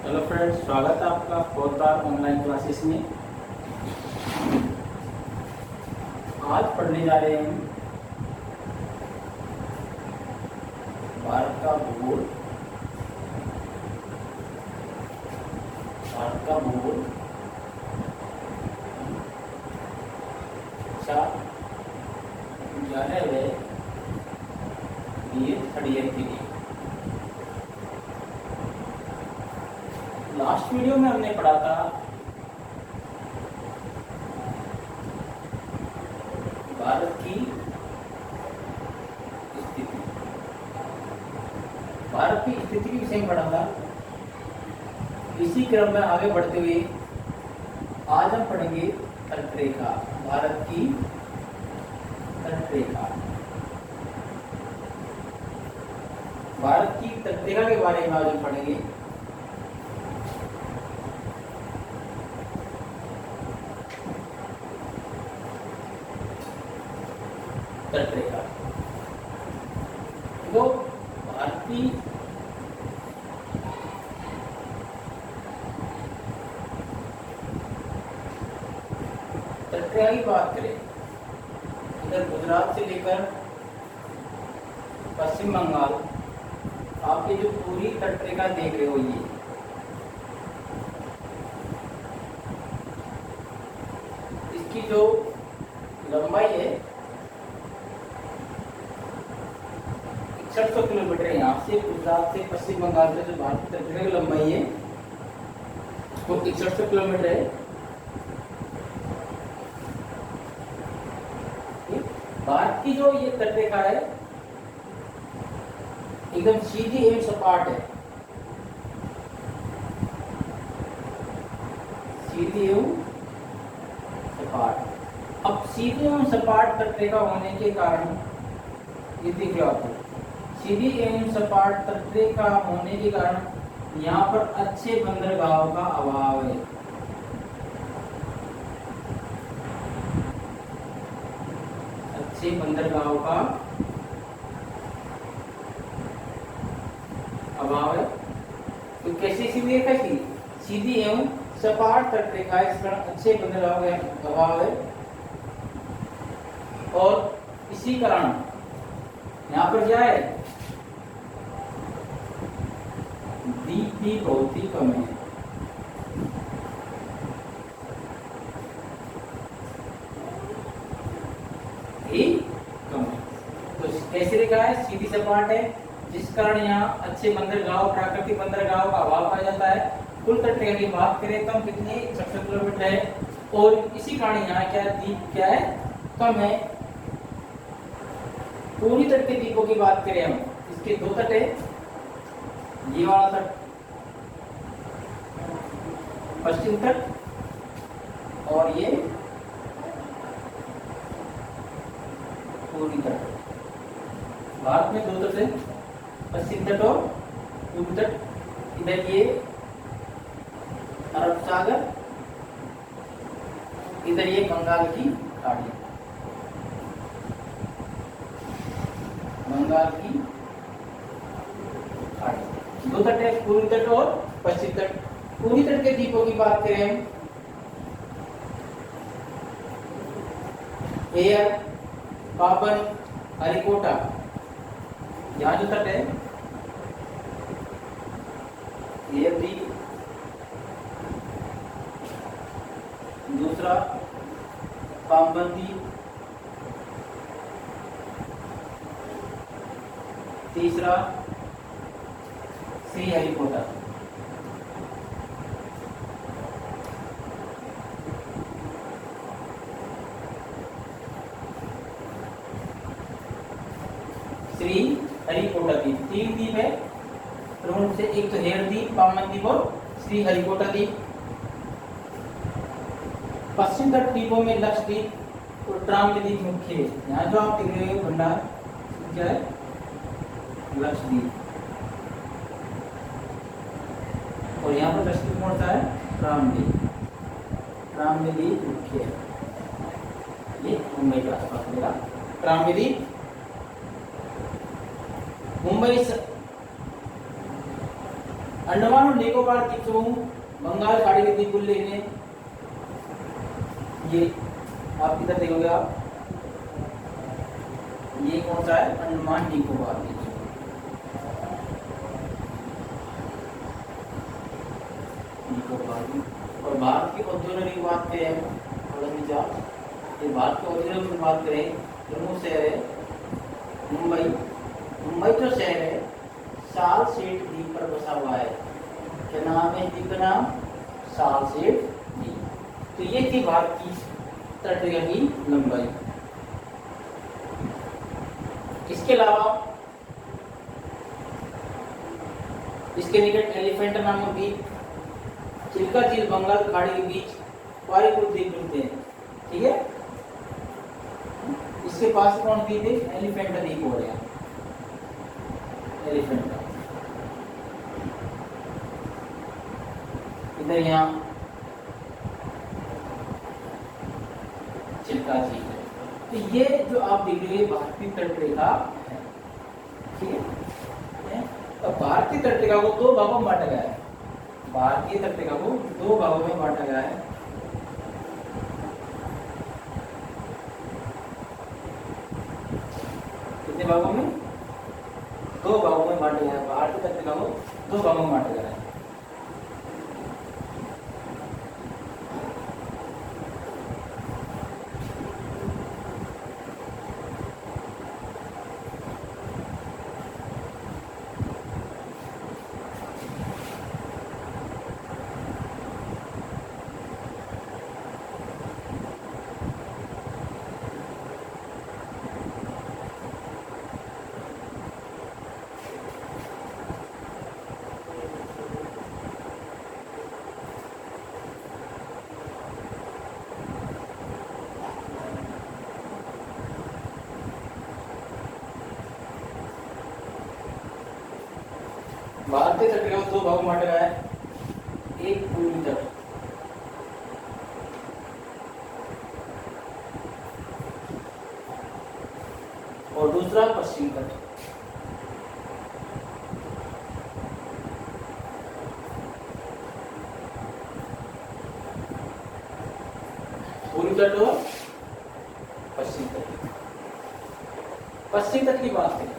Hello friends, स्वागत है आपका फोर्थ बार ऑनलाइन क्लासेस में। आज पढ़ने जा रहे हैं भारत का भूगोल। भारत का भूगोल अच्छा जाने हुए ये थर्ड ईयर के लिए। लास्ट वीडियो में हमने पढ़ा था भारत की स्थिति। भारत की स्थिति के विषय में पढ़ा था। इसी क्रम में आगे बढ़ते हुए आज हम पढ़ेंगे तटरेखा। भारत की तटरेखा। भारत की तटरेखा के बारे में आज हम पढ़ेंगे। तटरेखा तो भारतीय तटरेखा की बात करें, इधर गुजरात से लेकर पश्चिम बंगाल, आप ये जो पूरी तटरेखा देख रहे हो, ये इसकी जो लंबाई है 6100 किलोमीटर है। यहाँ से गुजरात से पश्चिम बंगाल से जो भारतीय तटरेखा की लंबाई है वो 6100 किलोमीटर है। भारत की जो ये तटरेखा है एकदम सीधी एवं सपाट है। सीधी एवं सपाट। अब सीधी एवं सपाट तटरेखा होने के कारण ये देखिए आपको, सीधी एवं सपाट तटरेखा होने के कारण यहाँ पर अच्छे बंदरगाहों का अभाव है। अच्छे बंदरगाहों का अभाव है। तो कैसी सीधी रेखा की सीधी एवं सपाट तटरेखा, इस कारण अच्छे बंदरगाहों का अभाव है। और इसी कारण यहाँ पर क्या है, द्वीप भी बहुत ही कम है। कम है। तो कैसी रेखा है, सीधी सपाट है, जिस कारण यहाँ अच्छे बंदरगाहों, प्राकृतिक बंदरगाहों का अभाव पाया जाता है। कुल तटरेखा की बात करें तो हम कितनी 66 किलोमीटर है, और इसी कारण यहाँ क्या द्वीप क्या है, कम है। पूरी तट के द्वीपों की बात करें हम, इसके दो तट है, ये वाला तट पश्चिम तट, और ये पूर्वी तट। भारत में दो तट है, पश्चिम तट और पूर्वी तट। इधर ये अरब सागर, इधर ये बंगाल की खाड़ी, बंगाल की खाड़ी। दो तट है, पूर्वी तट और पश्चिम तट। पूर्वी तट के द्वीपों की बात करें हम, एयर, पापन, हरिकोटा, यहाँ जो तट है एयर द्वीप। दूसरा पाम्बन द्वीप। तीसरा श्री हरिकोटा। श्री हरिकोटा द्वीप, तीन द्वीप है प्रमुख से, एक तो हेयर द्वीप, पामन द्वीप और श्री हरिकोटा द्वीप। पश्चिम तट द्वीपों में लक्षद्वीप और ट्राम द्वीप मुख्य है। यहाँ जो आप देख रहे हो भंडार, क्या है, लक्षद्वीप। और यहाँ पर लक्षद्वीप कौन सा है, ट्रामद्वीप। ट्रामद्वीप मुख्य है, ये मुंबई के आसपास मिलेगा ट्रामद्वीप। मुंबई अंडमान और निकोबार द्वीप समूह बंगाल खाड़ी के द्वीप पुल्ले में, ये आप इधर देखोगे आप, ये कौन सा है? अंडमान निकोबार द्वीप समूह। और भारत की औद्योगिक की बात करें, ये भारत के औद्योगिक की बात करें, प्रमुख शहर है मुंबई। मुंबई जो शहर है साल सेठ द्वीप पर बसा हुआ है। क्या नाम है द्वीप का नाम? साल सेठ द्वीप। तो ये थी भारत की तटरेखा की लंबाई। इसके अलावा इसके निकट एलिफेंट नामक द्वीप, चिल्का झील बंगाल खाड़ी के बीच पारीपुर द्वीप मिलते हैं। ठीक है, इसके पास कौन द्वीप है? एलिफेंट द्वीप हो गया, एलिफेंट। इधर यहाँ चिल्का झील है। तो ये जो आप देख रहे हैं भारतीय तटरेखा है। ठीक है, तो भारतीय तटरेखा को दो भागों में बांटा गया है। भारतीय तटरेखा को दो भागों में बांटा गया है। कितने भागों में? दो भागों में बांटा गया है। भारतीय तटरेखा को दो भागों में बांटा गया है। भारतीय तटरेखा को दो भागों में बांटा गया है। एक पूर्वी तट और दूसरा पश्चिमी तट। पूर्वी तट और पश्चिमी तट। पश्चिमी तट की बात करें,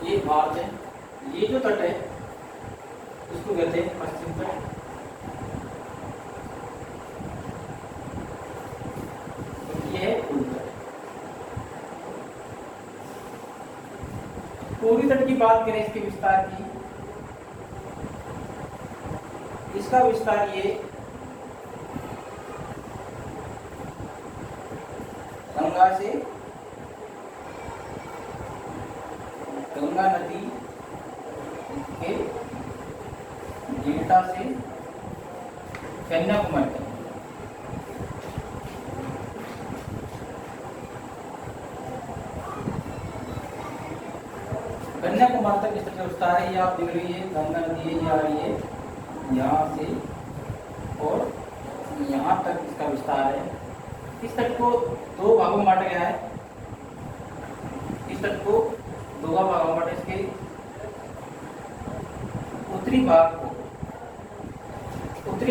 ये भारत है, ये जो तट है इसको कहते हैं पश्चिम तट। ये है पूर्वी तट। पूर्वी तट की बात करें इसके विस्तार की, इसका विस्तार ये गंगा से, गंगा नदी के डेल्टा से कन्याकुमारी तक। कन्याकुमारी तक इस तरह विस्तार है। ये आप देख रही है गंगा नदी है, ये आ रही है यहाँ से और यहाँ तक इसका विस्तार है। इस तट को दो भागों में बांटा गया है। इस तट को दो भागों में बांटा, इसके उत्तरी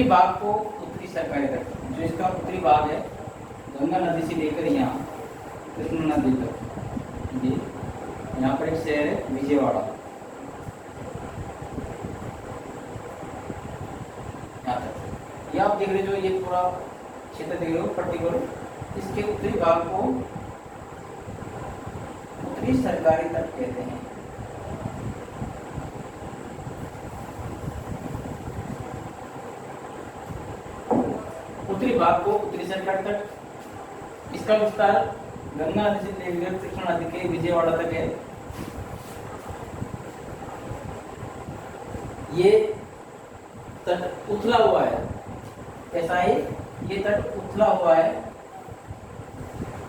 भाग को उत्तरी सरकारी तट, जो इसका उत्तरी भाग है गंगा नदी से लेकर यहाँ कृष्ण नदी तक। ये यहाँ पर एक शहर है विजयवाड़ा, यहाँ तक। ये आप देख रहे हो, जो ये पूरा क्षेत्र देख रहे हो पर्टिकुलर, इसके उत्तरी भाग को उत्तरी सरकारी तट कहते हैं। उत्तरी भाग को उत्तरी सरकारी तट, इसका विस्तार गंगा नदी से लेकर कृष्णा नदी के विजयवाड़ा तक है। ये तट उथला हुआ है, कैसा है? ये तट उथला हुआ है,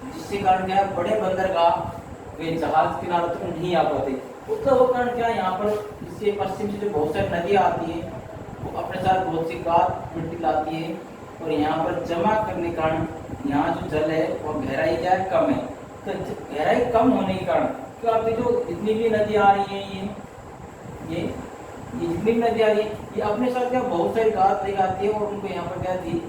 जिसके कारण क्या है, बड़े बंदरगाह वे जहाज किनारों तक नहीं आ पाते। उथला हुआ कारण क्या है, यहाँ पर इससे पश्चिम से जो बहुत सारी नदियाँ आती है वो अपने साथ बहुत सी गाद मिट्टी लाती है, और यहाँ पर जमा करने के कारण यहाँ जो जल है वो गहराई क्या है, कम है। तो गहराई कम होने के कारण तो आप देखो जितनी भी नदी आ रही है, ये जितनी भी नदी आ रही है, ये अपने साथ क्या बहुत सारी गाद लेकर आती है, और उनको यहाँ पर क्या थी,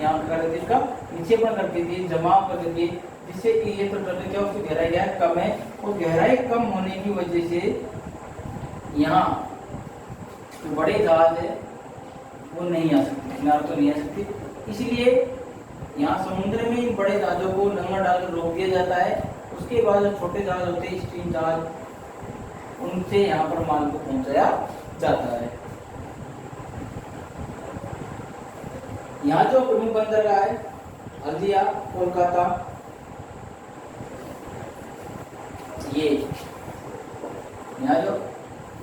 यहाँ कर देती है, इसका निक्षेपण कर देती है, जमाव कर देती है, जिससे कि ये तो क्या उसकी गहराई क्या है, कम है। और गहराई कम होने की वजह से यहाँ जो बड़े जहाज है वो नहीं आ सकते, किनारे तो नहीं आ सकती। इसीलिए यहाँ समुद्र में बड़े जहाजों को लंगर डालकर रोक दिया जाता है। उसके बाद जो छोटे जहाज होते हैं, स्टीम जहाज, उनसे यहाँ पर माल को पहुंचाया जाता है। यहाँ जो प्रमुख बंदरगाह है, हल्दिया, कोलकाता, ये यहाँ जो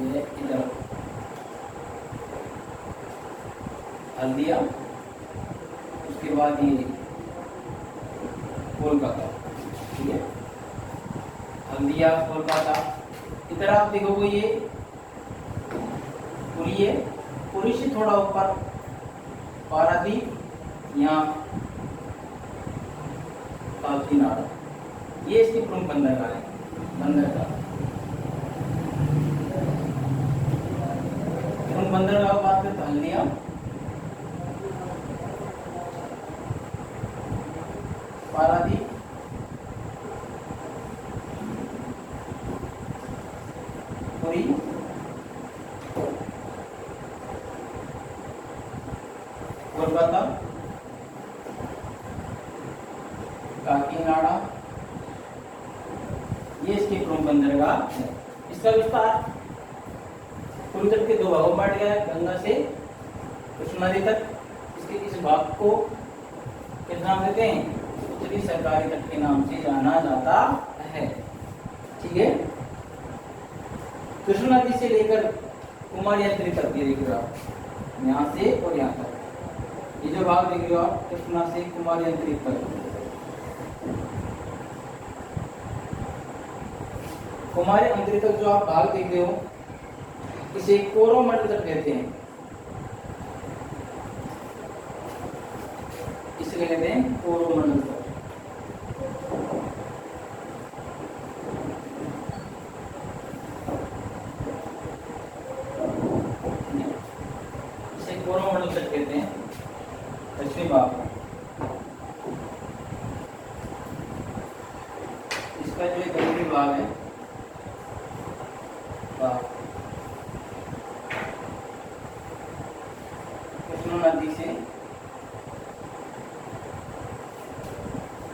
ये इधर हल्दिया, उसके बाद ये कोलकाता, ठीक है, हल्दिया, कोलकाता। इधर आप देखोगे ये पुरी है, पुरी से थोड़ा ऊपर पारादीप, यहाँ काकीनाडा, ये इसकी प्रमुख बंदरगाह है। बंदरगाह प्रमुख बंदरगाह बात करते हैं, हल्दिया, पारादीप, पुरी, कोलकाता, काकीनाडा, ये इसके प्रमुख बंदरगाह है। इसका विस्तार पूर्वी तट के दो भागों में बांट गया है, गंगा से कृष्णा नदी तक। इसके इस भाग को किस नाम देते हैं, उत्तरी सरकारी तट के नाम से जाना जाता है, ठीक है। कृष्णा नदी से लेकर कुमारी अंतरी तक, ये देख रहे हो आप, यहाँ से और यहाँ तक, ये जो भाग देख रहे हो आप, कृष्णा से कुमारी अंतरी तक। कुमारी अंतरी तक जो आप भाग देख रहे हो, इसे कोरोमंडल तट कहते हैं। इसे कहते हैं कोरोमंडल तट। इसे कोरोमंडल तट कहते हैं, पश्चिमी भाग। इसका जो एक उत्तरी भाग है, कृष्णा नदी से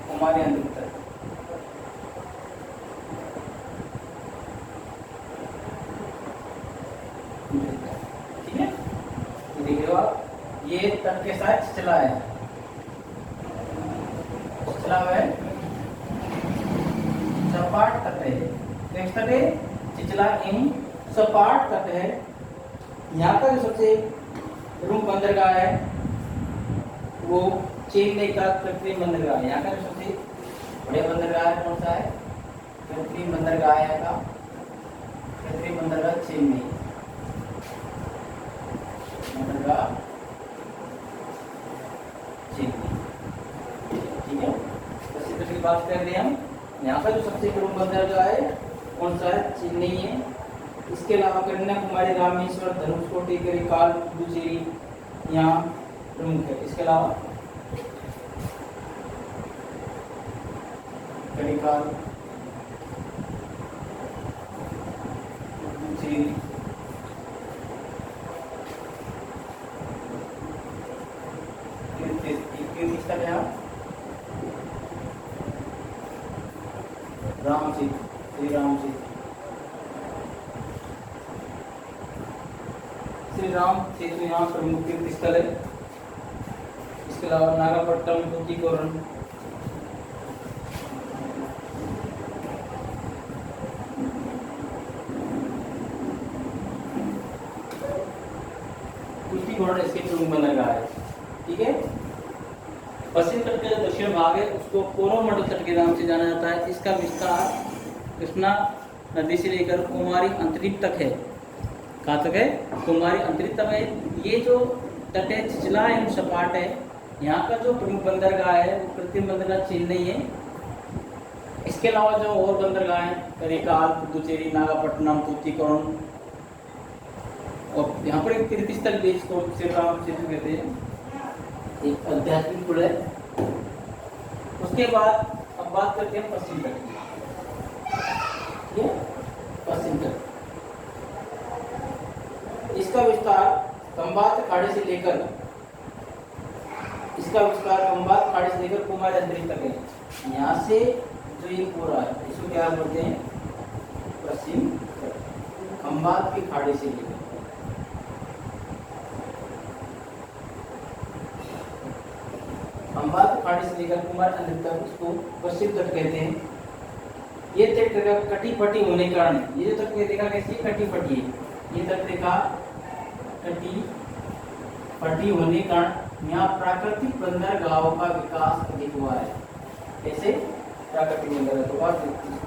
कुमारी अंतरी तक, ठीक है। तो देखिए आप, ये तट के साथ चला है, चला हुआ है, सपाट तट है, नेक्स्ट तट है चिचला इन सपाट तट है। यहाँ का जो सबसे प्रमुख बंदरगाह है वो चेन्नई का कृत्रिम बंदरगाह है। यहाँ का जो सबसे बड़े बंदरगाह है कौन सा है, कृत्रिम बंदरगाह है का, कृत्रिम बंदरगाह चेन्नई बंदरगाह, चेन्नई, ठीक है। इसी तरह की बात कर रहे हैं हम, यहाँ का जो सबसे प्रमुख बंदरगाह है कौन सा है, चेन्नई है। इसके अलावा कन्याकुमारी, रामेश्वर, धनुषकोटी, करिकाल, पुडुचेरी यहाँ प्रमुख है। इसके अलावा करिकाल, पुडुचेरी, राम सेतु, श्री राम सेतु, श्री राम सेतु यहाँ प्रमुख तीर्थ स्थल है। इसके अलावा नागापट्टनम, तूतीकोरन, महत्वपूर्ण इसके प्रमुख बंदरगाह है। ठीक है, पश्चिम तट का जो दक्षिण भाग है उसको कोरोमंडल तट के नाम से जाना जाता है। इसका विस्तार कृष्णा नदी से लेकर कुमारी अंतरिक्ष तक है। कहाँ तक है? कुमारी अंतरिक्ष तक है। ये जो तट है छिछला एवं सपाट है। यहाँ का जो प्रमुख बंदरगाह है वो कृत्रिम बंदरगाह चेन्नई है। इसके अलावा जो और बंदरगाह हैं करिकाल, पुदुचेरी, नागापट्टनम, तूतीकोरन और यहाँ पर एक तीर्थ स्थल भी इसको श्रीराम सेतु कहते हैं, एक आध्यात्मिक पुल है। उसके बाद अब बात करते हैं पश्चिम तट की। ये पश्चिम तट, इसका विस्तार खंबात खाड़ी से लेकर कुमारी अंतरिक्ष तक है। यहाँ से जो ये पूरा है इसको क्या बोलते हैं? पश्चिम तट, खंबात की खाड़ी से लेकर खंबात खाड़ी से लेकर कुमारी अंतरिक्ष तक इसको पश्चिम तट कहते हैं। ये तट रेखा कटी फटी होने के कारण, ये जो तट रेखा कैसी है? कटी फटी है। ये तट रेखा कटी फटी होने के कारण यहाँ प्राकृतिक बंदरगाहों का विकास अधिक हुआ है। कैसे प्राकृतिक बंदरगाह? तो बात इसको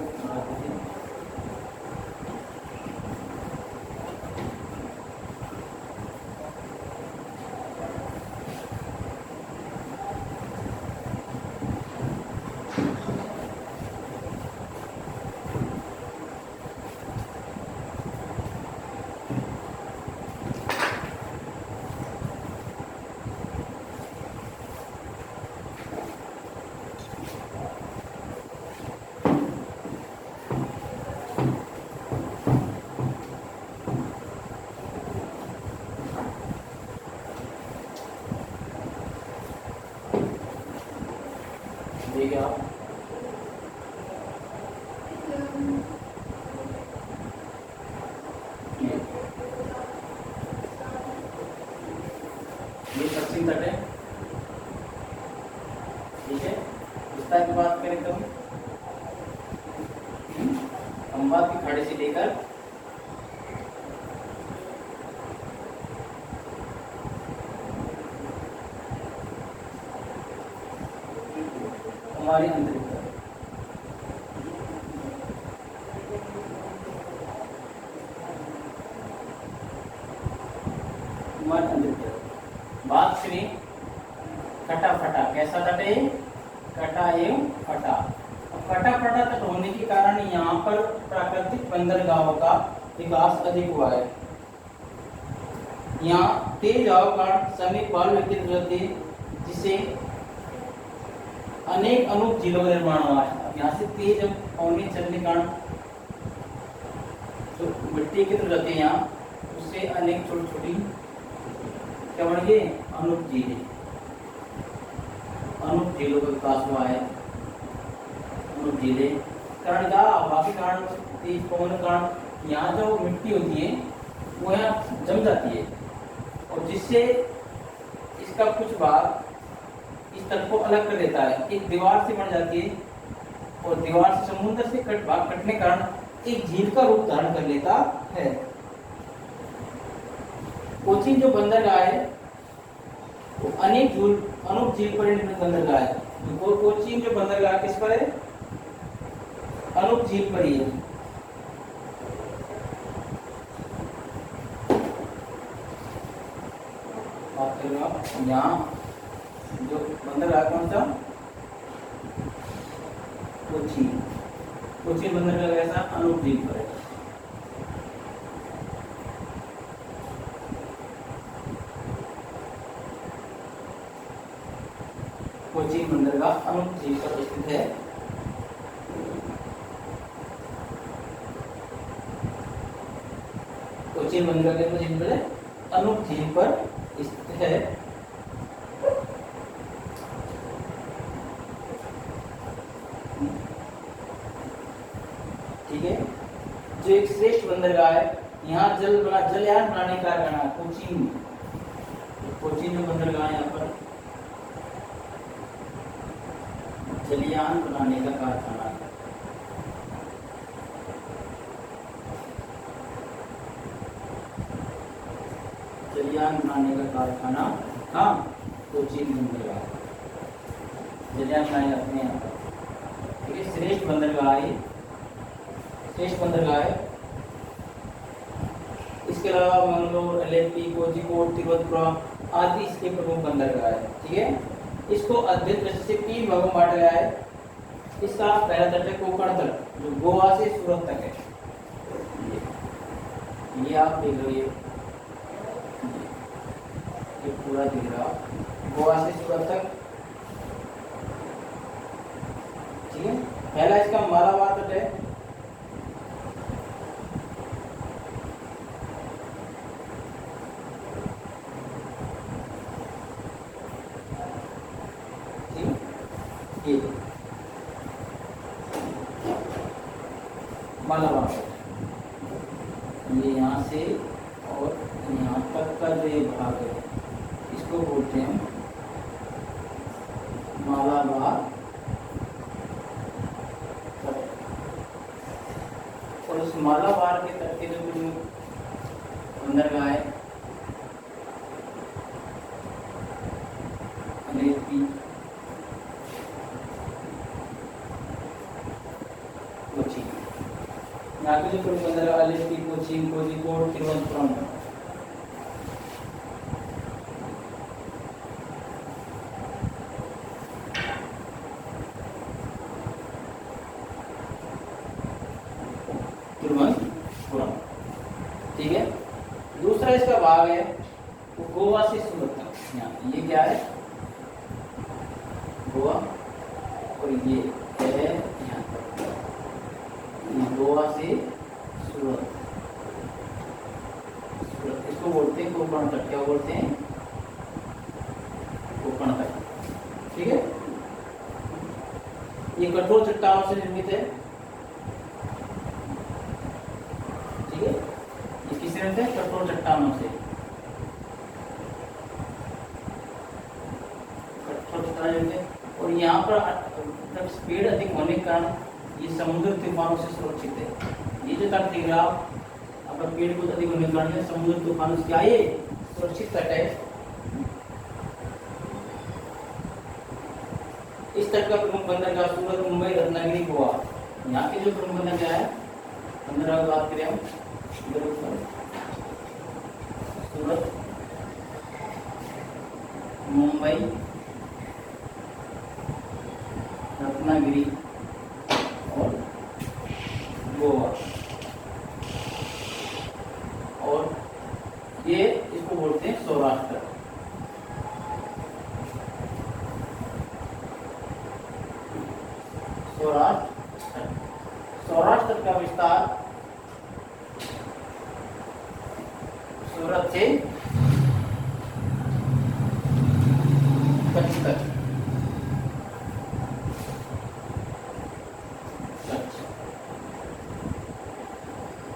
देखिए आप ये पश्चिम तट है। ठीक है, विस्तार की बात करें तो खंबात की खाड़ी से लेकर कुमारी अंतरिक्ष तक। कुमारी अंतरिक्ष तक। बात श्री कटा फटा, कैसा तट है? कटा एवं फटा। कटा फटा तट होने के कारण यहाँ पर प्राकृतिक बंदरगाहों का विकास अधिक हुआ है। यहाँ तेज हवा का समीप बाल विकसित रहते जिससे अनेक अनूप झीलों का निर्माण हुआ है। यहाँ से तेज पवनी चलने के कारण जो मिट्टी की रहते हैं यहाँ उससे अनेक छोटी छोटी क्या बन गए? अनूप झीलें। अनूप झीलों का विकास हुआ है। अनूप झीलें कारण का हवा के कारण, तेज पवन के कारण यहाँ जो मिट्टी होती है वो यहाँ जम जाती है और जिससे इसका कुछ भाग इस तट को अलग कर देता है, एक दीवार से बन जाती है और दीवार से समुद्र से भाग कटने के कारण एक झील का रूप धारण कर लेता है। कोचीन जो बंदरगाह है वो अनूप झील पर निर्मित बंदरगाह है। तो कोचीन जो बंदरगाह किस पर है? अनूप झील पर ही है। बात करें आप यहाँ जो बंदरगाह कौन सा? कोचीन बंदरगाह कैसा? अनूप झील पर है। कोचीन बंदरगाह अनूप झील पर स्थित है। कोचीन बंदरगाह के झील पर अनूप झील पर स्थित है। ठीक है, जो एक श्रेष्ठ बंदरगाह है। यहाँ जलयान बनाने का कारखाना कोचीन जो बंदरगाह है यहाँ पर जलयान बनाने का कारखाना है। जलयान बनाने का कारखाना कहाँ? कोचीन बंदरगाह, जलयान बनाए जाते हैं यहाँ पर। ठीक है, श्रेष्ठ बंदरगाह है, श्रेष्ठ बंदरगाह है। इसके अलावा मंगलोर, अलेप्पी, कोझिकोड, तिरुवनंतपुरम आदि इसके प्रमुख बंदरगाह है। ठीक है, इसको अध्ययन दृष्टि से 3 भागों में बांटा गया है। इसका पहला तट है कोंकण तट, जो गोवा से सूरत तक है। ये आप देख लो, ये पूरा दिख रहा, गोवा से सूरत तक। ठीक है, पहला इसका मालाबार तट है, ये मालाबार तट, ये यहाँ से और यहाँ तक का जो ये भाग है इसको बोलते हैं मालाबार तट। और उस मालाबार के तट के जो बंदरगाह है अलेप्पी, कोचीन, यहाँ के जो प्रमुख बंदरगाह अलेप्पी, कोचीन, कोझिकोड, तिरुवनंतपुरम। तिरुवनंतपुरम, ठीक है। दूसरा इसका भाग है वो गोवा से सूरत तक। यहाँ ये क्या है? गोवा, और ये है यहाँ तक, ये गोवा से सूरत, सूरत इसको बोलते हैं कोंकण तट। क्या बोलते हैं? कोंकण तट। ठीक है, ये कठोर चट्टानों से निर्मित है। ठीक है, ये किससे निर्मित है? कठोर चट्टानों से, कठोर चट्टान निर्मित है। और यहाँ पर स्पीड अधिक होने के कारण ये समुद्र तूफानों से सुरक्षित है। ये जो तट दिख रहा आपका, पेड़ को अधिक होने के कारण समुद्र तूफानों से क्या ये सुरक्षित तट है। इस तट का प्रमुख बंदरगाह सूरत, मुंबई, रत्नागिरी, गोवा। यहाँ के जो प्रमुख बंदरगाह है, बंदरगाह की बात करें हम, सूरत, मुंबई, रत्नागिरी और गोवा। और ये इसको बोलते हैं सौराष्ट्र। सौराष्ट्र, सौराष्ट्र का विस्तार सूरत से कच्छ तक,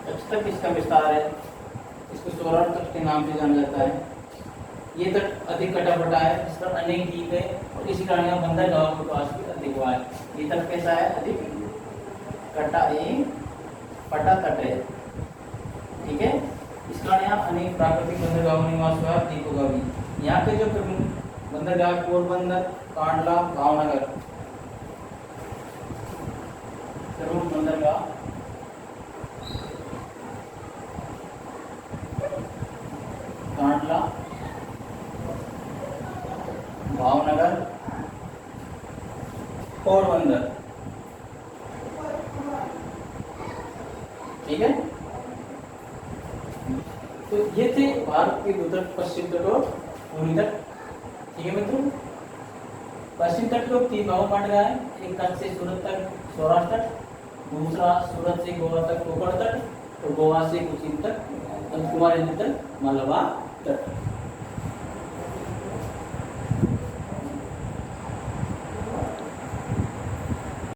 कच्छ तक इसका विस्तार है। इसको सौराष्ट्र तट के नाम से जाना जाता है। ये तट अधिक कटा-फटा है, इस पर अनेक द्वीप है और इसी कारण यहाँ बंदरगाहों के पास भी अधिक हुआ है। ये तट कैसा है? अधिक कटा फटा तट है। ठीक है, इस कारण यहाँ अनेक प्राकृतिक बंदरगाहों में निवास हुआ, द्वीपों का भी। यहाँ के जो प्रमुख बंदरगाह पोरबंदर, कांडला, भावनगर, प्रमुख बंदरगाह कांडला, भावनगर, पोरबंदर। ठीक है, तो ये थे भारत के दो तट, पश्चिम तट और पूर्वी तट। ठीक है मित्रों, पश्चिम तट को 3 भागों में बांटा गया है। एक कच्छ से सूरत तक सौराष्ट्र तट, दूसरा सूरत से गोवा तक कोंकण तट, और गोवा से कोचीन तक, कुमार तक मालाबार तट।